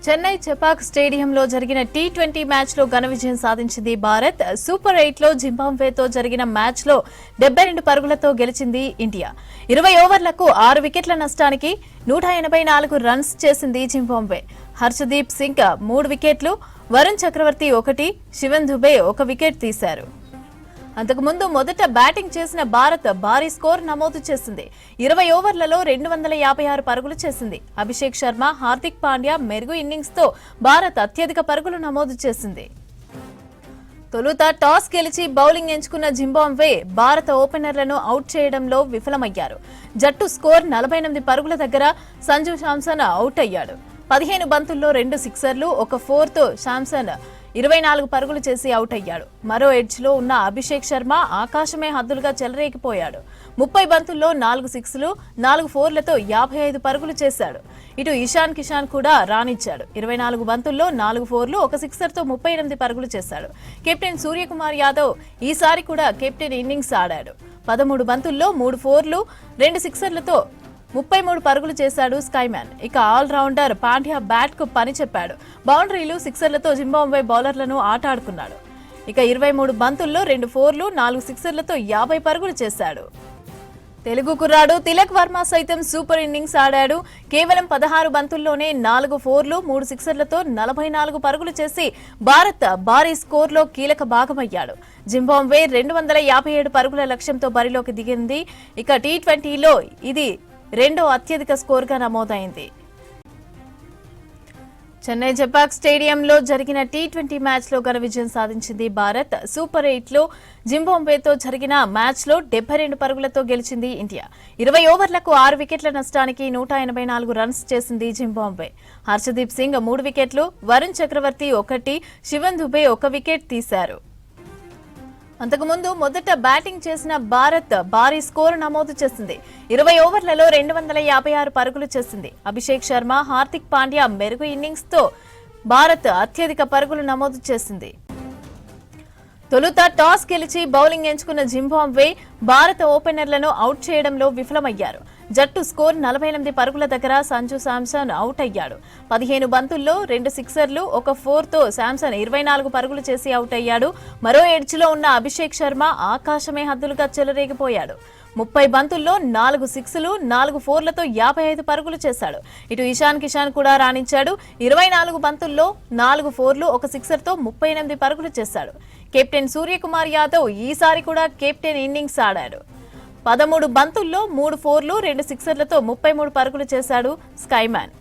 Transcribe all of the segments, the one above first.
చెన్నై చెపాక్ స్టేడియంలో జరిగిన టీ20 మ్యాచ్లో ఘన విజయం సాధించింది భారత్. సూపర్ 8లో జింబాబ్వేతో జరిగిన మ్యాచ్లో 72 పరుగులతో గెలిచింది ఇండియా. 20 ఓవర్లకు 6 వికెట్ల నష్టానికి 184 రన్స్ చేసింది జింబాబ్వే. హర్షదీప్ సింగ్ 3 వికెట్లు, వరుణ్ చక్రవర్తి 1, శివన్ దుబే 1 వికెట్ తీశారు. అంతకుముందు మొదట బ్యాటింగ్ చేసిన భారత్ భారీ స్కోర్ నమోదు చేసింది. 20 ఓవర్లలో 256 పరుగులు చేసింది. అభిషేక్ శర్మ, హార్దిక్ పాండ్యా మెరుగు ఇన్నింగ్స్ తో భారత్ అత్యధిక పరుగులు నమోదు చేసింది. తొలుత టాస్ గెలిచి బౌలింగ్ ఎంచుకున్న జింబాబ్వే భారత ఓపెనర్లను అవుట్ చేయడంలో విఫలమయ్యారు. జట్టు స్కోర్ 48 పరుగుల దగ్గర సంజు శాంసన్ అవుట్ అయ్యాడు. 15 బంతుల్లో 2 సిక్సర్లు, 1 4తో శాంసన్ 24 పరుగులు చేసి అవుట్ అయ్యాడు. మరో ఎడ్జ్లో ఉన్న అభిషేక్ శర్మ ఆకాశమే హద్దులుగా చెలరేగిపోయాడు. 30 బంతుల్లో 4 సిక్స్లు, 4 4లతో 55 పరుగులు చేశాడు. ఇటు ఇషాన్ కిషాన్ కూడా రాణించాడు. 24 బంతుల్లో 4 4లు, 1 సిక్సర్తో 38 పరుగులు చేశాడు. కెప్టెన్ సూర్యకుమార్ యాదవ్ ఈసారి కూడా కెప్టెన్ ఇన్నింగ్స్ ఆడాడు. 13 బంతుల్లో 3 4లు, 2 సిక్సర్లతో 33 పరుగులు చేశాడు స్కైమ్యాన్. ఇక ఆల్రౌండర్ పాండ్యా బ్యాట్ కు పని చెప్పాడు. బౌండరీలు, సిక్సర్లతో జింబాబ్వే బౌలర్లను ఆటాడుకున్నాడు. ఇక 23 బంతుల్లో 2 4లు, 4 సిక్సర్లతో 50 పరుగులు చేశాడు. తెలుగు కుర్రాడు తిలక్ వర్మ సైతం సూపర్ ఇన్నింగ్స్ ఆడాడు. కేవలం 16 బంతుల్లోనే 4 4లు, 3 సిక్సర్లతో 44 పరుగులు చేసి భారత్ భారీ స్కోర్లో కీలక భాగమయ్యాడు. జింబాబ్వే 257 పరుగుల లక్ష్యంతో బరిలోకి దిగింది. ఇక టీ20లో ఇది రెండో అత్యధిక స్కోర్గా నమోదైంది. చెన్నై చెపాక్ స్టేడియంలో జరిగిన టీ20 మ్యాచ్లో ఘన విజయం సాధించింది భారత్. సూపర్ 8లో జింబాబ్వేతో జరిగిన మ్యాచ్లో 72 పరుగులతో గెలిచింది ఇండియా. 20 ఓవర్లకు 6 వికెట్ల నష్టానికి 184 రన్స్ చేసింది జింబాబ్వే. హర్షదీప్ సింగ్ 3 వికెట్లు, వరుణ్ చక్రవర్తి 1, శివన్ దుబే 1 వికెట్ తీశారు. అంతకుముందు మొదట బ్యాటింగ్ చేసిన భారత్ భారీ స్కోరు నమోదు చేసింది. 20 ఓవర్లలో 256 పరుగులు చేసింది. అభిషేక్ శర్మ, హార్దిక్ పాండ్యా మెరుగు ఇన్నింగ్స్ తో భారత్ అత్యధిక పరుగులు నమోదు చేసింది. తొలుత టాస్ గెలిచి బౌలింగ్ ఎంచుకున్న జింబాబ్వే భారత ఓపెనర్లను అవుట్ చేయడంలో విఫలమయ్యారు. జట్టు స్కోర్ 48 పరుగుల దగ్గర సంజు శాంసన్ అవుట్ అయ్యాడు. 15 బంతుల్లో 2 సిక్సర్లు, 1 4తో శాంసన్ 24 పరుగులు చేసి అవుట్ అయ్యాడు. మరో ఎడ్జ్లో ఉన్న అభిషేక్ శర్మ ఆకాశమే హద్దులుగా చెలరేగిపోయాడు. 30 బంతుల్లో 4 సిక్స్లు, 4 4లతో 55 పరుగులు చేశాడు. ఇటు ఇషాన్ కిషాన్ కూడా రాణించాడు. 24 బంతుల్లో 4 4లు, 1 సిక్సర్తో 38 పరుగులు చేశాడు. కెప్టెన్ సూర్యకుమార్ యాదవ్ ఈసారి కూడా కెప్టెన్ ఇన్నింగ్స్ ఆడాడు. 13 బంతుల్లో 3 4లు, 2 సిక్సర్లతో 33 పరుగులు చేశాడు స్కైమ్యాన్.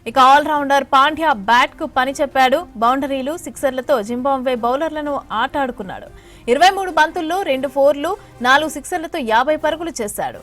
ఇక ఆల్రౌండర్ పాండ్యా బ్యాట్ కు పని చెప్పాడు. బౌండరీలు, సిక్సర్లతో జింబాబ్వే బౌలర్లను ఆటాడుకున్నాడు. 23 బంతుల్లో 2 4లు, 4 సిక్సర్లతో 50 పరుగులు చేశాడు.